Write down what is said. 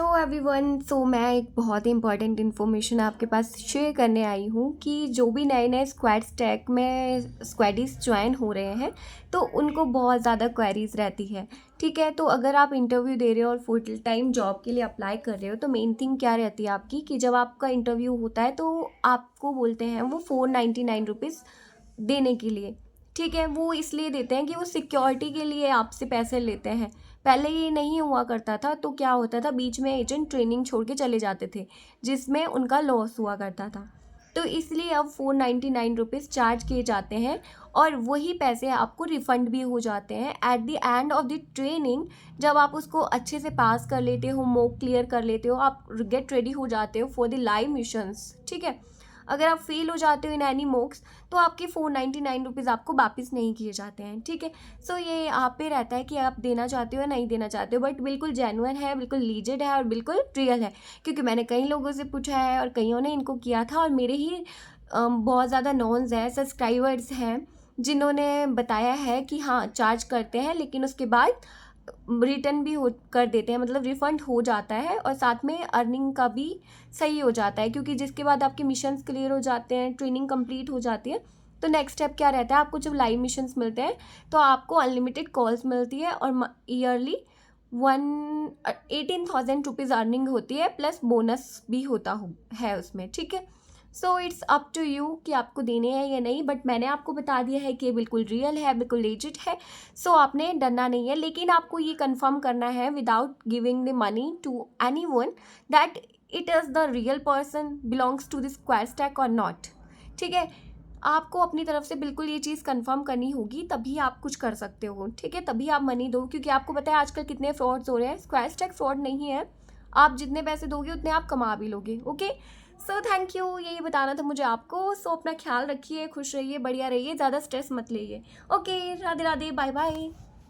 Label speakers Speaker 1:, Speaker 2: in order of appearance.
Speaker 1: Hello everyone. सो मैं एक बहुत ही इंपॉर्टेंट इन्फॉर्मेशन आपके पास शेयर करने आई हूँ कि जो भी नए नए स्क्वाड स्टैक में स्क्वाडिस ज्वाइन हो रहे हैं तो उनको बहुत ज़्यादा क्वेरीज रहती है। ठीक है, तो अगर आप इंटरव्यू दे रहे हो और फुल टाइम जॉब के लिए अप्लाई कर रहे हो तो मेन थिंग क्या रहती है आपकी कि जब आपका इंटरव्यू होता है तो आपको बोलते हैं वो 499 रुपीज़ देने के लिए। ठीक है, वो इसलिए देते हैं कि वो सिक्योरिटी के लिए आपसे पैसे लेते हैं। पहले ये नहीं हुआ करता था, तो क्या होता था बीच में एजेंट ट्रेनिंग छोड़ के चले जाते थे जिसमें उनका लॉस हुआ करता था। तो इसलिए अब 499 रुपीज़ चार्ज किए जाते हैं और वही पैसे आपको रिफ़ंड भी हो जाते हैं at the end of the training. जब आप उसको अच्छे से पास कर लेते हो, मॉक क्लियर कर लेते हो, आप गेट रेडी हो जाते हो फॉर द लाइव मिशंस। ठीक है, अगर आप फेल हो जाते हो इन एनी मॉक्स तो आपके 499 रुपीज़ आपको वापस नहीं किए जाते हैं। ठीक है, सो ये आप पे रहता है कि आप देना चाहते हो या नहीं देना चाहते हो, बट बिल्कुल जेन्युइन है, बिल्कुल लीजिट है और बिल्कुल रियल है। क्योंकि मैंने कई लोगों से पूछा है और कईयों ने इनको किया था और मेरे ही बहुत ज़्यादा नॉन्स हैं, सब्सक्राइबर्स हैं जिन्होंने बताया है कि हाँ चार्ज करते हैं लेकिन उसके बाद रिटर्न भी हो कर देते हैं, मतलब रिफ़ंड हो जाता है और साथ में अर्निंग का भी सही हो जाता है। क्योंकि जिसके बाद आपके मिशंस क्लियर हो जाते हैं, ट्रेनिंग कंप्लीट हो जाती है, तो नेक्स्ट स्टेप क्या रहता है, आपको जब लाइव मिशंस मिलते हैं तो आपको अनलिमिटेड कॉल्स मिलती है और ईयरली 18,000 रुपीज़ अर्निंग होती है, प्लस बोनस भी है उसमें। ठीक है, so it's up to you कि आपको देने हैं या नहीं, बट मैंने आपको बता दिया है कि ये बिल्कुल रियल है, बिल्कुल लेजिट है। सो आपने डरना नहीं है, लेकिन आपको ये कंफर्म करना है without giving the money to any one that it is the real person belongs to the square stack और नॉट। ठीक है, आपको अपनी तरफ से बिल्कुल ये चीज़ कंफर्म करनी होगी, तभी आप कुछ कर सकते हो। ठीक है, तभी आप मनी दो, क्योंकि आपको पता है आजकल कितने फ्रॉड्स हो रहे हैं। स्क्वायर स्टैक फ्रॉड नहीं है, आप जितने पैसे दोगे उतने आप कमा भी लोगे। ओके, सो थैंक यू, यही बताना था मुझे आपको। सो अपना ख्याल रखिए, खुश रहिए, बढ़िया रहिए, ज़्यादा स्ट्रेस मत लीजिए। Okay, Radhe Radhe, bye bye.